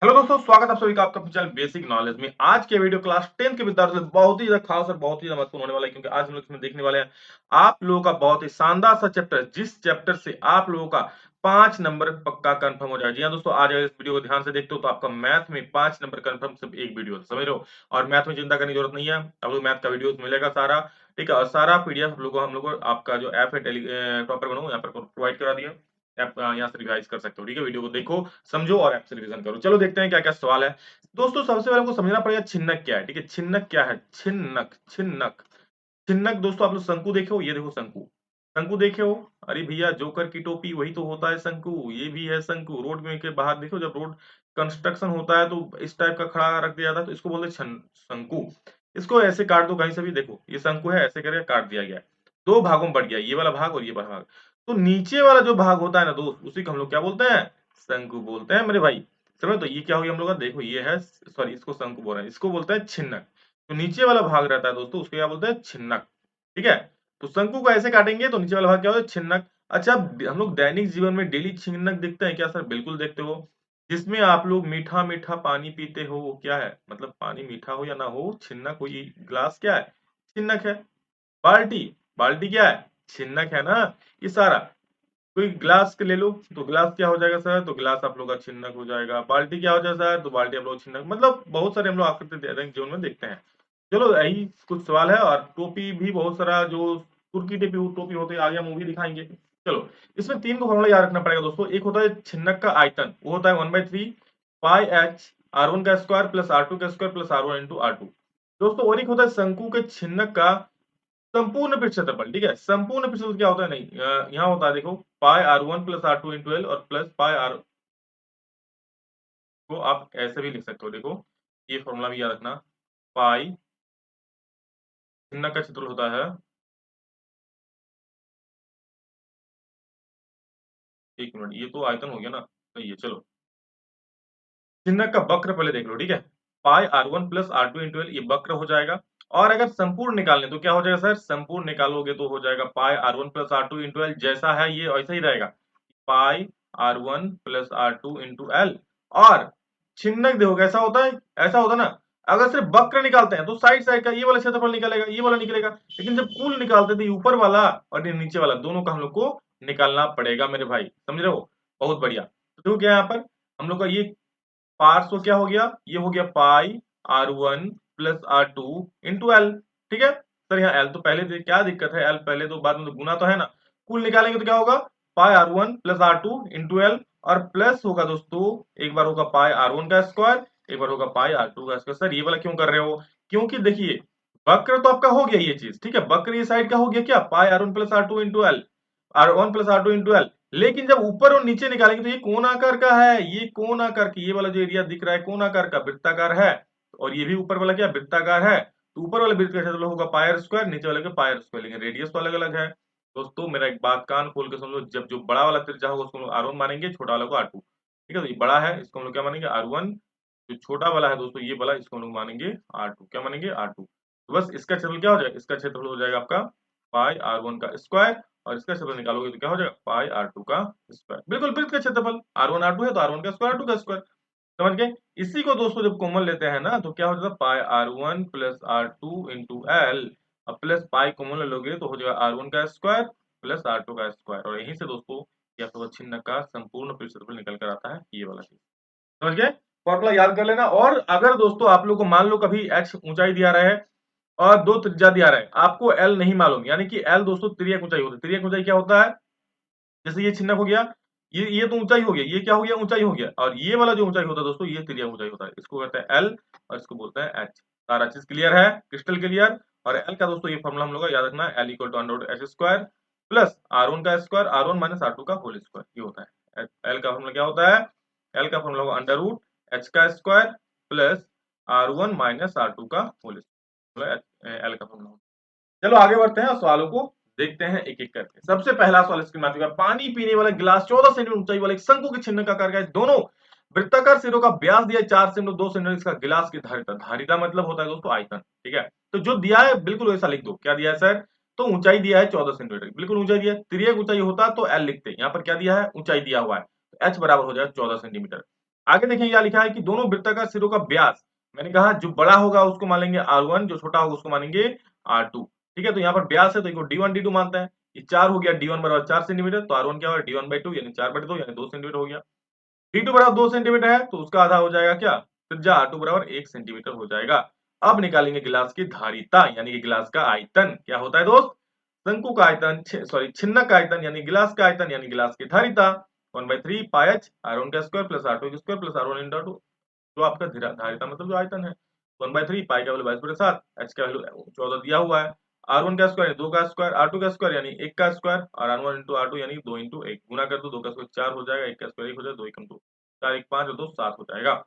Hello दोस्तों, स्वागत है आप सभी का आपका चैनल बेसिक नॉलेज में। आज के वीडियो क्लास 10 के विद्यार्थियों के लिए बहुत ही ज्यादा खास और बहुत ही ज्यादा महत्वपूर्ण होने वाला है, क्योंकि आज हम लोग इसमें देखने वाले हैं आप लोगों का बहुत ही शानदार सा चैप्टर, जिस चैप्टर से आप लोगों का 5 नंबर पक्का कंफर्म हो जाएगा। जी हाँ दोस्तों, आज अगर इस वीडियो को ध्यान से देखते हो तो आपका मैथ में 5 नंबर कंफर्म सिर्फ एक वीडियो है, समझ रहे हो। और मैथ में चिंता करने की जरूरत नहीं है, आप लोग मैथ का वीडियो मिलेगा सारा, ठीक है। और सारा पीडीएफ हम लोग को आपका जो ऐप है टॉपर बनाओ यहाँ पर प्रोवाइड करा दिया। आप यहाँ से रिवाइज कर सकते हो, ठीक है। वीडियो को देखो, समझो और ऐप से रिवीजन करो। चलो देखते हैं क्या क्या सवाल है। दोस्तों सबसे पहले हमको समझना पड़ेगा छिन्नक क्या है, ठीक है। छिन्नक क्या है? छिन्नक छिन्नक छिन्नक दोस्तों, आप लोग शंकु देखे हो, ये देखो शंकु। शंकु देखे हो? अरे भैया, जोकर की टोपी वही तो होता है शंकु, ये भी है शंकु। रोड में के बाहर देखो, जब रोड कंस्ट्रक्शन होता है तो इस टाइप का खड़ा रख दिया जाता है, तो इसको बोलते हैं शंकु। इसको ऐसे काट दो कहीं से भी, देखो ये शंकु है, ऐसे करके काट दिया गया है। दो भागों में बढ़ गया, ये वाला भाग और ये वाला भाग। तो नीचे वाला जो भाग होता है ना दोस्त, उसी को हम लोग क्या बोलते हैं? शंकु बोलते हैं मेरे भाई। समझ। तो ये क्या हो गया हम लोग का, देखो ये है, सॉरी इसको शंकु बोल रहे हैं, इसको बोलते हैं छिन्नक। तो नीचे वाला भाग रहता है दोस्तों, उसको क्या बोलते हैं? छिन्नक, ठीक है। तो शंकु को ऐसे काटेंगे तो नीचे वाला भाग क्या होता है? छिन्नक। अच्छा, हम लोग दैनिक जीवन में डेली छिन्नक देखते हैं क्या सर? बिल्कुल देखते हो। जिसमें आप लोग मीठा मीठा पानी पीते हो, वो क्या है? मतलब पानी मीठा हो या ना हो, छिन्नक हो। ये ग्लास क्या है? छिन्नक है। बाल्टी, बाल्टी क्या है? छिन्नक है ना। ये सारा, कोई ग्लास के ले लो तो ग्लास क्या हो जाएगा सर? तो ग्लास आप लोग का छिन्नक हो जाएगा। बाल्टी क्या हो जाएगा सर? तो बाल्टी आप लोग छिन्नक। मतलब बहुत सारे हम लोग आकृति दैनिक जीवन में देखते हैं। चलो यही कुछ सवाल है। और टोपी भी बहुत सारा, जो तुर्की टोपी टोपी होते हैं, आगे हम वो भी दिखाएंगे। चलो, इसमें 3 को फॉर्मूला याद रखना पड़ेगा दोस्तों। एक होता है छिन्नक का आयतन, वो होता है 1/3 पाई एच R1 का स्क्वायर प्लस R2 का square plus R1 into R2 दोस्तों। और एक होता है शंकु के छिन्नक का संपूर्ण पृष्ठ क्षेत्रफल, ठीक है। संपूर्ण पृष्ठ क्षेत्रफल क्या होता है? नहीं, यहाँ होता है, देखो पाई R1 plus R2 into L और प्लस पाई R को आप ऐसे भी लिख सकते हो, देखो ये फॉर्मूला भी याद रखना। पाई छिन्नक का क्षेत्रफल होता है, एक मिनट, ये तो आयतन हो गया ना, सही है। चलो, चिन्ह का वक्र पहले देख लो, ठीक है। पाई R1 plus R2 into L, ये वक्र हो जाएगा। और अगर संपूर्ण निकालने तो क्या हो जाएगा सर? संपूर्ण निकालोगे तो हो जाएगा पाई R1 plus R2 into L, जैसा है ये वैसा ही रहेगा। पाई R1 plus R2 into L. और छिन्नक देखो कैसा होता है, ऐसा होता है ना। अगर सिर्फ वक्र निकालते हैं तो साइड साइड का ये वाला क्षेत्रफल निकलेगा, ये वाला निकलेगा। लेकिन जब कुल निकालते हैं तो ऊपर वाला और ये नीचे वाला, दोनों का हम लोग को निकालना पड़ेगा मेरे भाई, समझ रहे हो। बहुत बढ़िया। तो देखो क्या है यहाँ पर, हम लोग का ये पार्श्व क्या हो गया? ये हो गया पाई R1 plus R2 into L, ठीक है। सर यहाँ एल तो पहले क्या दिक्कत है? एल पहले तो, बाद में तो गुना तो है ना। कुल निकालेंगे तो क्या होगा? पाई R1 plus R2 into L. और प्लस होगा दोस्तों, एक बार होगा पाई R1 का स्क्वायर, एक बार होगा पाई R2 का स्क्वायर। सर ये वाला क्यों कर रहे हो? क्योंकि देखिए, वक्र तो आपका हो गया ये चीज, ठीक है। वक्र ये साइड का हो गया क्या? पाई R1 plus R2 into L, R1 plus R2 into L. लेकिन जब ऊपर और नीचे निकालेंगे तो ये कोण आकार का है, ये कोण आकार की, ये वाला जो एरिया दिख रहा है कोण आकार का, वृत्ताकार है। और ये भी ऊपर वाला क्या वृत्ताकार है। तो ऊपर वाले वृत्त का क्षेत्रफल होगा पाई स्क्वायर, नीचे वाले का पाई स्क्वायर, लेकिन रेडियस तो अलग अलग है। दोस्तों मेरा एक बात कान खोल के समझो, जब जो बड़ा वाला त्रिज्या होगा उसको हम लोग R1 मानेंगे, छोटा वाला को R2, ठीक है। तो ये बड़ा है, इसको हम लोग क्या मानेंगे? R1। जो छोटा वाला है दोस्तों, ये वाला, इसको हम लोग मानेंगे R2। क्या मानेंगे? R2। तो बस इसका क्षेत्रफल क्या हो जाएगा? इसका क्षेत्रफल हो जाएगा आपका पाई R1 का स्क्वायर, और इसका क्षेत्रफल निकालोगे तो क्या हो जाएगा? पाई R2 का स्क्वायर। बिल्कुल वृत्त का क्षेत्रफल, R1 R2 है तो R1 का स्क्वायर, R2 का स्क्वायर। समझ गए। इसी को दोस्तों जब कॉमन लेते हैं ना तो क्या हो जाता है? पाई R1 plus R2 into L. अब प्लस पाई कॉमन ले लोगे तो हो जाएगा R1 का स्क्वायर प्लस R2 का स्क्वायर। और यहीं से दोस्तों ये आपका छिन्न का संपूर्ण क्षेत्रफल निकल कर आता है, ये वाला चीज। समझ गए। फॉर्मूला याद कर लेना। और अगर दोस्तों आप लोग को मान लो कभी x ऊंचाई दिया रहा है और दो त्रिज्या दिया रहा है, आपको एल नहीं मालूम, यानी कि एल दोस्तों तिर्यक ऊंचाई होती है। तिर्यक ऊंचाई क्या होता है? जैसे ये छिन्नक हो गया, ये तो ऊंचाई हो गया, ये क्या हो गया? ऊंचाई हो गया। और ये वाला जो ऊंचाई होता है दोस्तों, ये तिर्यक ऊंचाई होता है, इसको कहते हैं एल और इसको बोलते हैं एच। सारा चीज क्लियर है, क्रिस्टल क्लियर। और एल का दोस्तों ये फॉर्मूला हम लोग का याद रखना है, L equal to under root H square plus R1 का स्क्वायर, R1 माइनस R2 का होल स्क्वायर, ये होता है। एल का फॉर्मूला क्या होता है? एल का फॉर्मूला होगा अंडर रूट एच का square plus R1 minus R2 का होल स्क्वायर, एल का फॉर्मूला। चलो आगे बढ़ते हैं और सवालों को देखते हैं एक एक करके। सबसे पहला सवाल स्क्रीन में आ चुका है। पानी पीने वाला गिलास 14 सेंटीमीटर ऊंचाई वाले एक शंकु के छिन्न का आकार का है। दोनों वृत्ताकार सिरों का व्यास दिया है 4 सेंटीमीटर 2 सेंटीमीटर। इसका गिलास की धारिता, धारिता मतलब होता है दोस्तों आयतन, ठीक है। तो जो दिया है बिल्कुल वैसा लिख दो। क्या दिया है सर? तो ऊंचाई दिया है 14 सेंटीमीटर, बिल्कुल ऊंचाई दिया है। तिर्यक ऊंचाई होता तो एल लिखते, यहाँ पर क्या दिया है? ऊंचाई दिया हुआ है, तो एच बराबर हो जाएगा 14 सेंटीमीटर। आगे देखें क्या लिखा है कि दोनों वृत्ताकार सिरों का व्यास, मैंने कहा जो बड़ा होगा उसको मानेंगे R1, जो छोटा होगा उसको मानेंगे R2। ठीक है, तो यहाँ पर व्यास है तो इनको D1 D2 मानते हैं। ये 4 हो गया, D1 बराबर 4 सेंटीमीटर, तो R1 क्या होगा D1/2 यानी 4/2 यानी 2 सेंटीमीटर हो गया। D2 बराबर 2 सेंटीमीटर है तो उसका आधा हो जाएगा क्या, त्रिज्या R2 बराबर 1 सेंटीमीटर हो जाएगा। अब निकालेंगे गिलास की धारिता यानी कि गिलास का आयतन। क्या होता है दोस्त, शंकु का आयतन, सॉरी छिन्नक का आयतन यानी गिलास का आयतन यानी गिलास की धारिता 1/3 पाई h R1 का स्क्वायर प्लस R2 का square plus R1 into R2, जो आपका धारिता मतलब जो आयतन है। 1/3 पाई का वैल्यू 22/7, h का वैल्यू 14 दिया हुआ है। R1 का स्क्वायर 2 का स्क्वायर, R2 का स्क्वायर यानी 1 का स्क्वायर और R1 इंटू R2 यानी 2 इंटू 1 गुना कर दो, 2 का स्क्वायर 4 हो जाएगा, 1 का स्क्वायर 1 हो जाएगा, 2 एकम 2, 4 1 5 और 2 7 हो जाएगा।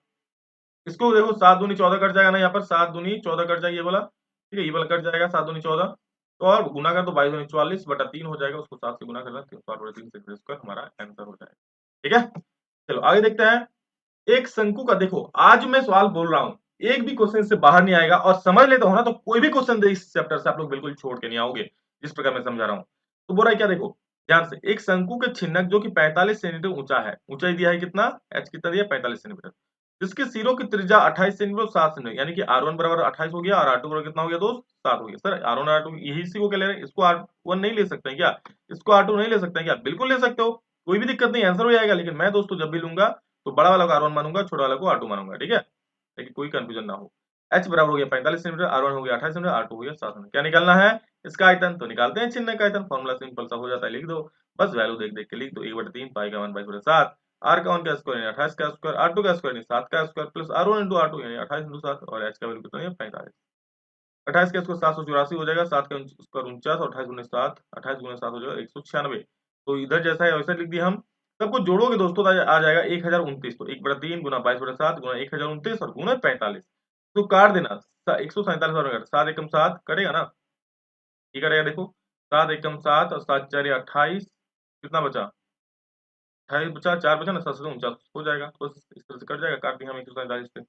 इसको देखो 7 दूनी 14 कट जाएगा ना, यहाँ पर 7 दूनी 14 कट जाएगा ये वाला, ठीक है, ये वाला कट जाएगा 7 दूनी 14, तो और गुना कर दो 22 दूनी 44 बटा 3 हो जाएगा, उसको 7 से गुना करना 3 से स्क्वायर हमारा आंसर हो जाएगा। ठीक है, चलो आगे देखते हैं। एक शंकु का, देखो आज मैं सवाल बोल रहा हूं, एक भी क्वेश्चन से बाहर नहीं आएगा और समझ लेते हो ना तो कोई भी क्वेश्चन दे इस चैप्टर से आप लोग बिल्कुल छोड़ के नहीं आओगे, जिस प्रकार मैं समझा रहा हूं। तो बोल रहा है क्या, देखो ध्यान से, एक शंकु के छिन्नक जो कि 45 सेंटीमीटर ऊंचा है, ऊंचाई दिया है कितना, h कितना दिया 45 सेंटीमीटर, जिसके सिरों की त्रिज्या 28 सेंटीमीटर 7 सेंटीमीटर, यानी कि R1 बराबर 28 हो गया और R2 बराबर कितना हो गया दोस्त, 7 हो गया। सर R1 और R2 यही इसी को क्या ले रहे हैं, इसको R1 नहीं ले सकते हैं क्या, इसको R2 नहीं ले सकते हैं क्या, बिल्कुल ले सकते हो, कोई भी दिक्कत नहीं, आंसर हो जाएगा। लेकिन मैं दोस्तों जब भी लूंगा तो बड़ा वाला को R1 मानूंगा, छोटा वाला को R2 मानूंगा, ठीक है, ताकि कोई कंफ्यूजन ना हो। h बराबर हो गया 45 सेंटीमीटर, R1 हो गया 28 सेंटीमीटर, R2 हो गया 7 सेंटीमीटर। क्या निकालना है, इसका आयतन, तो निकालते हैं चिन्ह का आयतन, फॉर्मूला सिंपल सा हो जाता है, लिख दो, बस वैल्यू देख देख के लिख दो, 1/3 पाई का 1/7, R का 1 का स्क्वायर यानी 28 का स्क्वायर, R2 का स्क्वायर यानी 7 का square plus R1 into R2 यानी 28 इंटू 7 और h का वैल्यू कितना है 45। 28 का स्क्वायर 784 हो जाएगा, 7 का स्क्वायर 49 और 28 गुना 7, 28 गुना 7 हो जाएगा 196। तो इधर जैसा है वैसा लिख दिया हम। सबको जोड़ोगे दोस्तों तो आ जाएगा 1029, तो 1/3 गुना 22/7 गुना 1029 और गुना 45, तो काट देना 147 और 7 एकम 7 कटेगा ना, ये कटेगा देखो, 7 एकम 7 और 7 4 28, कितना बचा, 28 बचा, 4 बचा ना, 7 से 49 हो जाएगा, तो इस तरह से कट जाएगा, काट दिया हम 147 से।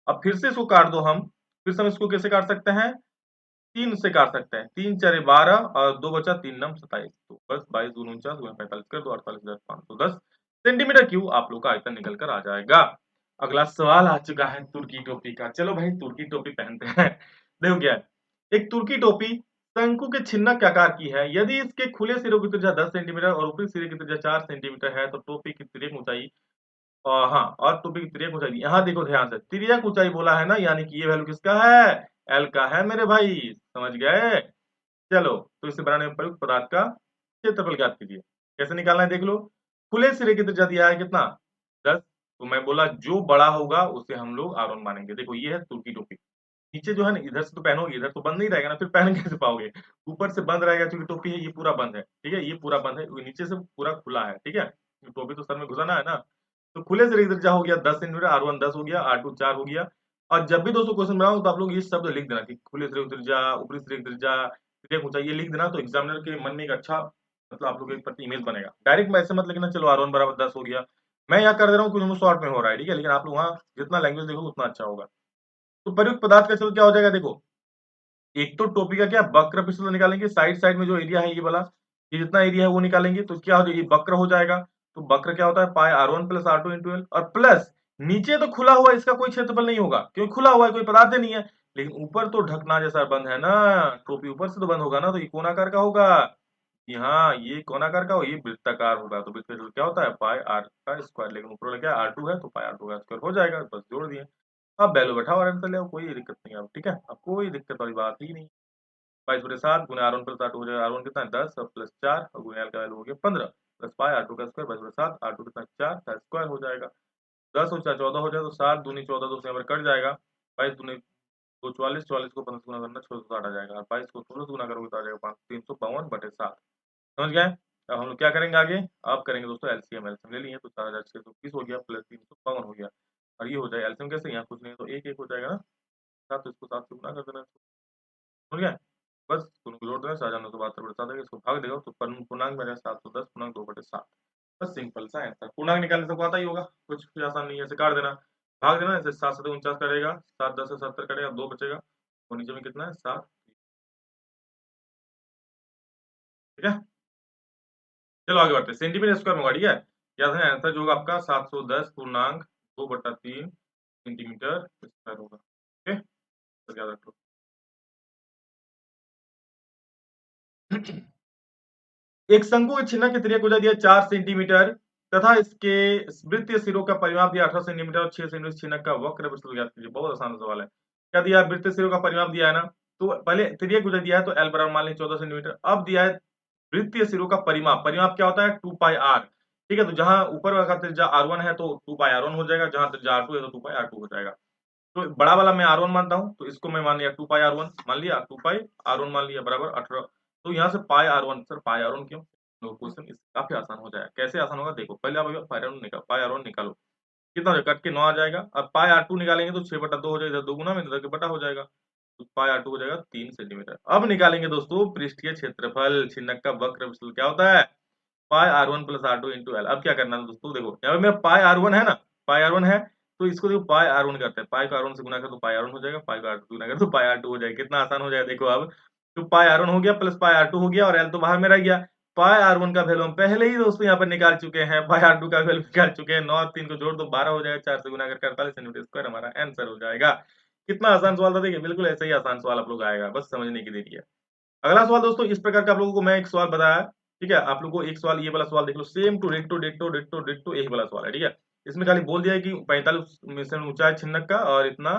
अब फिर से इसको काट दो हम, फिर से हम इसको कैसे काट सकते हैं, 3 से काट सकते हैं, 3 4 12 और 2 बचा, 3 9 27, तो बस 22 दूनी 49 गुना 45 कर दो, 48,510 सेंटीमीटर क्यूब आप लोग का आयतन निकल कर आ जाएगा। अगला सवाल आ चुका है तुर्की टोपी का, चलो भाई तुर्की टोपी पहनते हैं। देखो क्या है, एक तुर्की टोपी शंकु के छिन्नक आकार की है, यदि इसके खुले सिरों की त्रिज्या 10 सेंटीमीटर और ऊपरी सिरे की त्रिज्या 4 सेंटीमीटर है, तो टोपी की तिर्यक ऊंचाई, हाँ, और टोपी की तिर्यक ऊंचाई, यहाँ देखो ध्यान से, तिर्यक ऊंचाई बोला है ना, यानी कि ये वैल्यू किसका है, एल का है मेरे भाई, समझ गए। चलो, तो इसे बनाने में प्रयुक्त पदार्थ का क्षेत्रफल ज्ञात कीजिए। कैसे निकालना है देख लो, खुले सिरे की त्रिज्या दिया है कितना, 10, तो मैं बोला जो बड़ा होगा उसे हम लोग R1 मानेंगे। देखो ये है तुर्की टोपी, नीचे जो है ना, इधर से तो पहनोगे, इधर तो बंद नहीं रहेगा ना, फिर पहन कैसे पाओगे, ऊपर से बंद रहेगा क्योंकि टोपी है, ये पूरा बंद है, ठीक है, ये पूरा बंद है, नीचे से पूरा खुला है, ठीक है, टोपी तो सर में घुसाना है ना। तो खुले सिरे की त्रिज्या हो गया 10 सेंटीमीटर, R1 10 हो गया, R2 4 हो गया। और जब भी दोस्तों क्वेश्चन बनाओ तो आप लोग ये शब्द लिख देना कि खुले सिरे की त्रिज्या, ऊपरी सिरे की त्रिज्या, तिर्यक ऊंचाई, ये लिख देना, तो एग्जामिनर के मन में एक अच्छा, मतलब आप लोग के प्रति इमेज बनेगा। डायरेक्ट में ऐसे मत लिखना चलो R1 बराबर 10 हो गया, मैं यहाँ कर दे रहा हूँ क्योंकि शॉर्ट में हो रहा है, ठीक है, लेकिन आप लोग वहाँ जितना लैंग्वेज देखोगे उतना अच्छा होगा। तो प्रयुक्त पदार्थ का चलो क्या हो जाएगा, देखो एक तो टोपी का क्या वक्र पिछले निकालेंगे, साइड साइड में जो एरिया है ये वाला, ये जितना एरिया है वो निकालेंगे, तो क्या हो जाएगा, ये वक्र हो जाएगा। तो वक्र क्या होता है, पाई R1 plus R2 into L, और प्लस नीचे तो खुला हुआ है, इसका कोई क्षेत्रफल नहीं होगा क्योंकि खुला हुआ है, कोई पदार्थ ही नहीं है, लेकिन ऊपर तो ढकना जैसा बंद है ना, टोपी ऊपर से तो बंद होगा ना, तो ये कोणाकार का होगा, कि हाँ ये कोणाकार का हो, ये वृत्ताकार होगा, तो वृत्त का क्षेत्रफल क्या होता है, पाई R का स्क्वायर, लेकिन ऊपर वाला क्या R2 है, तो पाई R2 का स्क्वायर हो जाएगा, बस जोड़ दिए। अब वैल्यू बैठाओ और आंसर ले आओ, कोई दिक्कत नहीं है अब, ठीक है, अब कोई दिक्कत वाली बात ही नहीं। 22/7 गुना R1 प्लस R2 हो जाएगा, R1 कितना है 10 और प्लस 4 और गुना L का वैल्यू हो गया 15 प्लस पाई R2 का स्क्वायर 22/7, R2 कितना 4 का स्क्वायर हो जाएगा, 10 और 4 14 हो जाएगा, तो 7 दूनी 14, 2 से यहाँ पर कट जाएगा, 22 दूनी 2 44, 44 को 15 से गुना करना 660 आ जाएगा, और 22 को 16 से गुना करोगे तो आ जाएगा 352/7। समझ गए। अब हम लोग क्या करेंगे आगे, अब करेंगे दोस्तों एलसीएम, एलसीएम ले लिए तो 4620 हो गया प्लस 352 हो गया, और ये हो जाएगा एलसीएम कैसे, यहाँ कुछ नहीं तो एक एक हो जाएगा ना, 7 तो इसको 7 से गुना कर देना, समझ गए। बस दोनों को जोड़ देना, 7 इसको भाग देगा तो पूर्णांक में 710 पूर्णांक 2/7, बस सिंपल सा आंसर। पूर्णांक निकालने सबको आता ही होगा, कुछ भी आसान नहीं है, ऐसे काट देना, भाग देना, ऐसे 7 7 49 कटेगा, 7 10 से 70 कटेगा, 2 बचेगा, और नीचे में कितना है 7, ठीक है। चलो आगे बढ़ते हैं, सेंटीमीटर स्क्वायर में होगा, ठीक है, याद है आंसर जो होगा आपका 710 पूर्णांक 2/3 सेंटीमीटर होगा। ओके, तो याद रखो। एक शंकु के छिन्नक की त्रिज्या दिया 4 सेंटीमीटर तथा इसके वृत्तीय सिरों का परिमाप दिया 18 सेंटीमीटर और 6 सेंटीमीटर छिन्नक का वक्र वृत्त ज्ञात कीजिए। बहुत आसान सवाल है। क्या दिया है? वृत्तीय सिरों का परिमाप दिया है ना, तो पहले त्रिज्या दिया है तो एल बराबर मान लीजिए 14 सेंटीमीटर। अब दिया है वृत्तीय सिरों का परिमाप, परिमाप क्या होता है? 2 पाई आर। ठीक है, तो जहां ऊपर का त्रिज्या r1 है तो 2 पाई r1 हो जाएगा, जहां त्रिज्या r2 है तो 2 पाई r2 हो जाएगा। तो बड़ा वाला मैं R1 मानता हूँ, तो इसको मैं मान लिया 2 पाई R1 मान लिया, 2 पाई R1 मान लिया बराबर 18। तो यहाँ से पाई R1, सर पाई R1 क्यों? तो क्वेश्चन काफी आसान हो जाएगा। कैसे आसान होगा देखो, पहले आप पाई R1 निकालो, कितना हो जाएगा? कट के 9 आ जाएगा। अब पाई R2 निकालेंगे तो 6/2 हो जाएगा, इधर 2 गुना में इधर के बटा हो जाएगा, तो पाई R2 हो जाएगा 3 सेंटीमीटर। अब निकालेंगे दोस्तों पृष्ठीय क्षेत्रफल, छिन्नक का वक्र विस्थल क्या होता है? पाई R1 plus R2 into L. अब क्या करना है दोस्तों, देखो यहाँ पे मेरा पाई R1 है ना, पाई R1 है, तो इसको देखो पाई R1 करते हैं, पाई को R1 से गुना कर तो पाई R1 हो जाएगा, पाई को R2 से गुना कर तो पाई R2 हो जाएगा। कितना आसान हो जाएगा देखो। अब तो पाई R1 हो गया प्लस पाई R2 हो गया और एल तो बाहर में रह गया। पाई R1 का वैल्यू हम पहले ही दोस्तों यहाँ पर निकाल चुके हैं, पाई R2 का वैल्यू निकाल चुके हैं। 9 और 3 को जोड़ दो 12 हो जाएगा, 4 से गुना करके 48 सेंटीमीटर स्क्वायर हमारा आंसर हो जाएगा। कितना आसान सवाल था, देखिए बिल्कुल ऐसे ही आसान सवाल आप लोग आएगा, बस समझने की देरी है। अगला सवाल दोस्तों इस प्रकार का आप लोगों को मैं एक सवाल बताया, ठीक है, आप लोगों को एक सवाल ये वाला सवाल देख लो, same to ditto ditto ditto ditto यही वाला सवाल है, ठीक है। इसमें खाली बोल दिया है कि 45 मिशन ऊंचा है छिन्नक का और इतना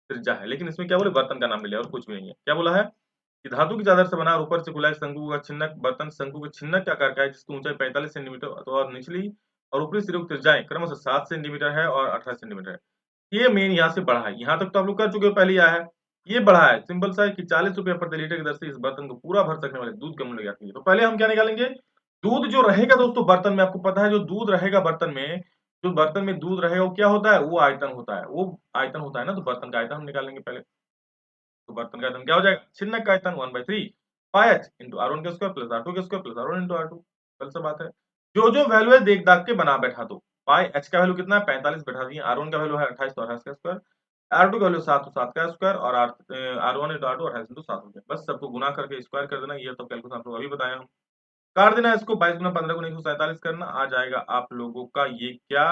त्रिज्या है, लेकिन इसमें क्या बोले? बर्तन का नाम मिला और कुछ भी नहीं है। क्या बोला है कि धातु की चादर से बना और ऊपर से खुला है शंकु का छिन्नक बर्तन शंकु के छिन्नक के आकार का है, जिसकी ऊंचाई 45 सेंटीमीटर और निचली और ऊपरी सिरों की त्रिज्याएं क्रमशः 7 सेंटीमीटर है और 18 सेंटीमीटर है। ये मेन यहाँ से बढ़ा है, यहाँ तक तो आप लोग कर चुके हो, पहले ही आया है। ये बढ़ा है सिंपल सा है कि 40 रुपए प्रति लीटर की दर से इस बर्तन को पूरा भर सकने वाले दूध का मूल्य ज्ञात कीजिए। तो पहले हम क्या निकालेंगे? दूध जो रहेगा दोस्तों बर्तन में, आपको पता है जो दूध रहेगा बर्तन में, जो बर्तन में दूध रहेगा वो क्या होता है? वो आयतन होता है, वो आयतन होता है ना, तो बर्तन का आयतन हम निकालेंगे पहले। तो बर्तन का आयतन क्या हो जाएगा? छिन्नक का आयतन 1/3 पाई एच इंटू R1 के स्क्वायर प्लस R2 के square plus R1 into R2। कल से बात है, जो जो वैल्यू है देख दाग के बना बैठा दो। पाई एच का वैल्यू कितना है? 45 बैठा दिए। R1 का वैल्यू है 28 तो 28 का स्क्वायर, R2 का वैल्यू 7 तो 7 का स्क्वायर और R1 इंटू R2 28 इंटू 7 हो गया। बस सबको गुना करके स्क्वायर कर देना, ये तो कैलकुलेशन आप लोग अभी बताया हम। काट देना इसको, 22 गुना 15 गुना 147 करना, आ जाएगा आप लोगों का ये क्या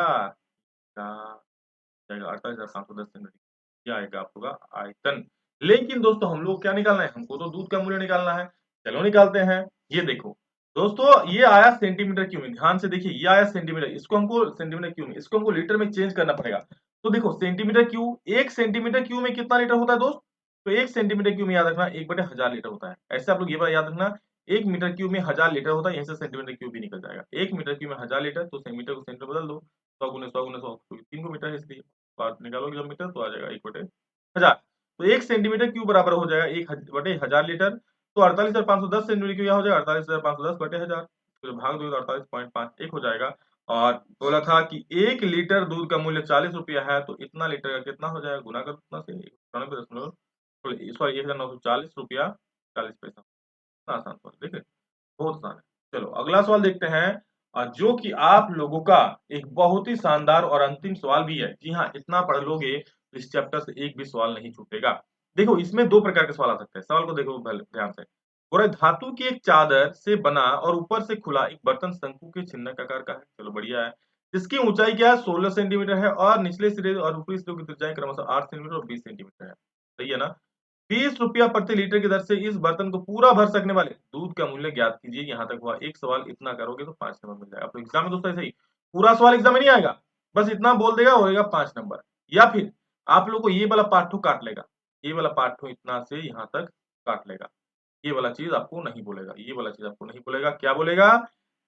जाएगा? 48,510 सेंटीमीटर। ये आएगा आप लोग का आयतन। लेकिन दोस्तों हम लोग क्या निकालना है? हमको तो दूध का मूल्य निकालना है। चलो निकालते हैं। ये देखो दोस्तों, ये आया सेंटीमीटर क्यूब में, ध्यान से देखिए, ये आया सेंटीमीटर, इसको हमको सेंटीमीटर क्यूब में, इसको हमको लीटर में चेंज करना पड़ेगा। तो देखो सेंटीमीटर क्यूब, 1 सेंटीमीटर क्यूब में कितना लीटर होता है दोस्त? तो 1 सेंटीमीटर क्यूब में याद रखना 1/1000 लीटर होता है। ऐसे आप लोग ये बात याद रखना, 1 मीटर क्यूब में 1000 लीटर होता है, यहीं से सेंटीमीटर क्यूब भी निकल जाएगा। 1 मीटर क्यूब में 1000 लीटर, तो सेंटीमीटर को सेंटीमीटर बदल दो, 100 गुने 100 गुने 100, क्योंकि 3 को मीटर है इसलिए। बात निकालोगे जब मीटर तो आ जाएगा 1/1000। तो 1 सेंटीमीटर क्यूब बराबर हो जाएगा 1/1000 लीटर। तो 48,510 सेंटीमीटर क्यूब यहाँ हो जाएगा 48,510/1000। तो भाग दो तो 48.51 हो जाएगा। और बोला था कि 1 लीटर दूध का मूल्य 40 रुपया है, तो इतना लीटर का कितना हो जाएगा? गुना कर कितना से 94 सॉरी 1940 रुपया 40 पैसा। इतना आसान सवाल, देखिए बहुत आसान है। चलो अगला सवाल देखते हैं, जो कि आप लोगों का एक बहुत ही शानदार और अंतिम सवाल भी है। जी हाँ, इतना पढ़ लोगे तो इस चैप्टर से एक भी सवाल नहीं छूटेगा। देखो इसमें 2 प्रकार के सवाल आ सकते हैं। सवाल को देखो पहले ध्यान से। बोला धातु की एक चादर से बना और ऊपर से खुला एक बर्तन शंकु के छिन्नक आकार का है। चलो बढ़िया है। जिसकी ऊंचाई क्या है? 16 सेंटीमीटर है और निचले सिरे और ऊपरी सिरे की त्रिज्याएं क्रमशः 8 सेंटीमीटर और 20 सेंटीमीटर है। सही है ना? 20 रुपया प्रति लीटर की दर से इस बर्तन को पूरा भर सकने वाले दूध का मूल्य ज्ञात कीजिए। यहाँ तक हुआ एक सवाल, इतना करोगे तो 5 नंबर मिल जाएगा। आपको एग्जाम में दोस्तों ऐसे ही पूरा सवाल एग्जाम में नहीं आएगा, बस इतना बोल देगा होएगा 5 नंबर। या फिर आप लोग को ये वाला पार्ट काट लेगा, ये वाला पार्ट इतना से यहाँ तक काट लेगा। ये वाला चीज आपको नहीं बोलेगा, ये वाला चीज आपको नहीं बोलेगा। क्या बोलेगा?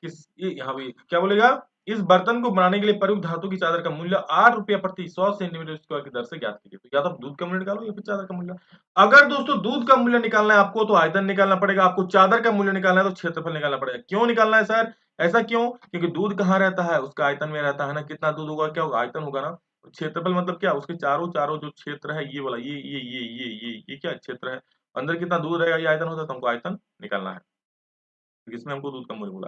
किस ये यहाँ भी क्या बोलेगा? इस बर्तन को बनाने के लिए प्रयुक्त धातु की चादर का मूल्य 8 रुपया प्रति 100 सेंटीमीटर स्क्वायर की दर से ज्ञात कीजिए। तो या तो दूध का मूल्य निकालो या फिर चादर का मूल्य। अगर दोस्तों दूध का मूल्य निकालना है आपको तो आयतन निकालना पड़ेगा, आपको चादर का मूल्य निकालना है तो क्षेत्रफल निकालना पड़ेगा। क्यों निकालना है सर? ऐसा क्यों? क्योंकि दूध कहाँ रहता है? उसका आयतन में रहता है ना। कितना दूध होगा? क्या होगा? आयतन होगा ना। क्षेत्रफल मतलब क्या? उसके चारों चारों जो क्षेत्र है, ये वाला ये क्या क्षेत्र है, अंदर कितना दूध रहेगा, ये आयतन होता है, तो हमको आयतन निकालना है। तो इसमें हमको दूध का मूल्य बोला।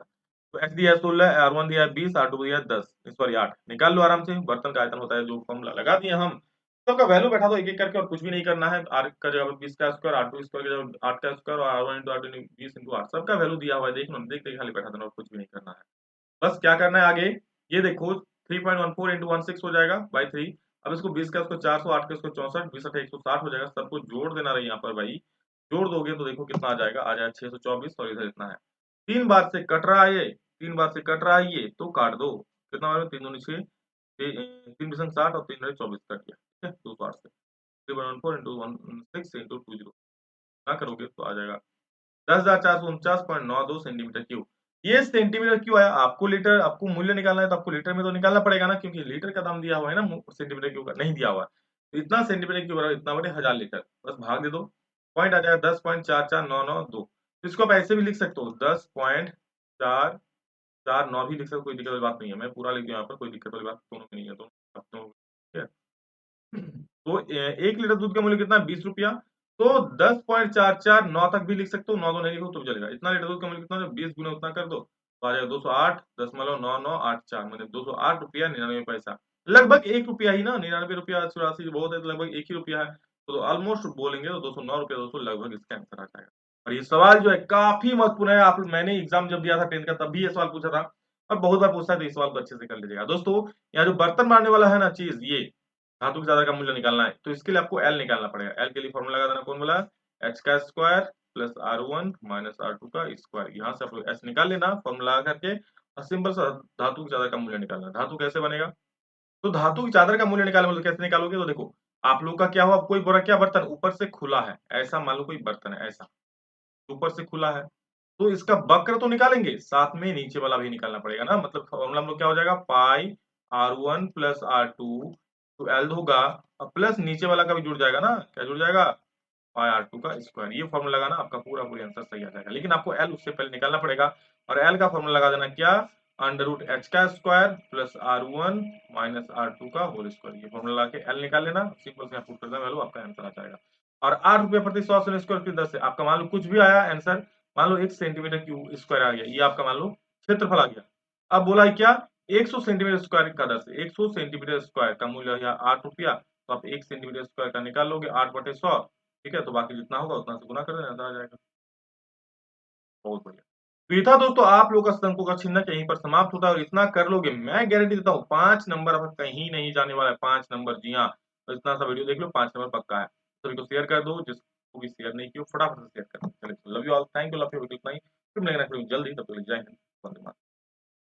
तो एच दिया है 16, R1 दिया है 20, R2 दिया है 10, सॉरी 8। निकाल लो आराम से, बर्तन का आयतन होता है जो फॉर्मूला लगा दिए हम। सबका वैल्यू बैठा दो एक एक करके और कुछ भी नहीं करना है। आर का जगह 20 का स्क्वायर, R2 स्क्वायर की जगह 8 का स्क्वायर और R1 इंटू R2 20 इंटू 8, सबका वैल्यू दिया हुआ है, देख लो, देख देख खाली बैठा देना और कुछ भी नहीं करना है। बस क्या करना है आगे, ये देखो 3.14 इंटू 16 हो जाएगा बाई 3। अब इसको 20 का इसको 400, 8 का इसको 64, 20 8 160 हो जाएगा। सबको जोड़ देना रही यहाँ पर भाई, जोड़ दोगे तो देखो कितना आ जाएगा, 624 और इधर इतना है। 3 बार से कट रहा है ये, 3 बार से कट रहा है ये, तो काट दो। कितना आ रहा है, 3 दूनी 6, 3 बिसंग 60 और 3 24 कट गया, ठीक है, 208 से। 3.14 इंटू 16 इंटू 20 ना करोगे तो आ जाएगा 10,449.92 सेंटीमीटर क्यूब। ये सेंटीमीटर क्यूब आया, आपको लीटर, आपको मूल्य निकालना है तो आपको लीटर में तो निकालना पड़ेगा ना, क्योंकि लीटर का दाम दिया हुआ है ना, सेंटीमीटर क्यूब का नहीं दिया हुआ है। तो इतना सेंटीमीटर क्यूब बराबर इतना बटे 1000 लीटर, बस भाग दे दो, पॉइंट आ जाएगा 10.44992। इसको आप ऐसे भी लिख सकते हो, 10.449 भी लिख सकते हो, कोई दिक्कत वाली बात नहीं है। मैं पूरा लिख दिया यहाँ पर, कोई दिक्कत वाली बात दोनों की नहीं है, दोनों ठीक है। तो 1 लीटर दूध का मूल्य कितना है, 20 रुपया। तो 10.449 तक भी लिख सकते हो, 9 नहीं लिखो तो भी चलेगा। इतना लीटर दूध का मूल्य कितना है, 20 गुना उतना कर दो तो आ जाएगा 208.9984, मतलब 208 रुपया 99 पैसा, लगभग 1 रुपया ही ना, 99 रुपया 84 बहुत है, तो लगभग 1 ही रुपया है। तो ऑलमोस्ट बोलेंगे तो 209 रुपया दोस्तों लगभग इसका आंसर आ जाएगा। और ये सवाल जो है काफी महत्वपूर्ण है, आप मैंने एग्जाम जब दिया था 10th का तब भी ये सवाल पूछा था, और बहुत बार पूछता है, तो इस सवाल को अच्छे से कर लीजिएगा दोस्तों। यहाँ जो बर्तन मारने वाला है ना चीज, ये धातु की चादर का मूल्य निकालना है, तो इसके लिए आपको एल निकालना पड़ेगा। एल के लिए फॉर्मूला लगा देना, कौन बोला, एच का square plus R1 minus R2 का स्क्वायर। यहाँ से आप लोग एच निकाल लेना फॉर्मूला लगा करके, और सिंपल सा धातु की चादर का मूल्य निकालना। धातु कैसे बनेगा, तो धातु की चादर का मूल्य निकालने मतलब कैसे निकालोगे, तो देखो आप लोग का क्या हुआ, कोई बोरा क्या बर्तन ऊपर से खुला है, ऐसा मान लो कोई बर्तन है ऐसा, ऊपर से खुला है, तो इसका वक्र तो निकालेंगे, साथ में नीचे वाला भी निकालना पड़ेगा ना। मतलब फॉर्मूला हम लोग क्या हो जाएगा, पाई R1 प्लस R2 तो एल होगा, और प्लस नीचे वाला का भी जुड़ जाएगा ना, क्या जुड़ जाएगा, पाई R2 का स्क्वायर। ये फॉर्मूला लगाना, आपका पूरा पूरी आंसर सही आ जाएगा। लेकिन आपको एल उससे पहले निकालना पड़ेगा, और एल का फॉर्मूला लगा देना क्या, अंडर रूट एच का square plus R1 minus R2 का होल स्क्वायर। ये फॉर्मूला लगा के एल निकाल लेना, सिंपल से पुट कर देना वैल्यू, आपका आंसर आ जाएगा। और 8 रुपये प्रति 100 स्क्वायर की दर से आपका मान लो कुछ भी आया आंसर, मान लो 1 सेंटीमीटर क्यूब स्क्वायर आ गया, ये आपका मान लो क्षेत्रफल आ गया। अब बोला है क्या, 100 सेंटीमीटर स्क्वायर का दर से 100 सेंटीमीटर स्क्वायर का मूल्य है 8 रुपया, तो आप 1 सेंटीमीटर स्क्वायर का निकाल लोगे 8/100, ठीक है, तो बाकी जितना होगा उतना से गुना कर देना, आंसर आ जाएगा। बहुत बढ़िया। तो ये था दोस्तों आप लोगों का अंकों का छिन्नक, यहीं पर समाप्त होता है, और इतना कर लोगे मैं गारंटी देता हूँ 5 नंबर अब कहीं नहीं जाने वाला है, 5 नंबर, जी हाँ। तो इतना सा वीडियो देख लो, 5 नंबर पक्का है। सभी को शेयर कर दो, जिसको भी शेयर नहीं किया फटाफट से शेयर कर दो। चलिए, love you all, thank you, love you, इतना ही, फिर मिलेंगे नेक्स्ट वीडियो जल्दी, तब तक जय हिंद, वंदे मातरम।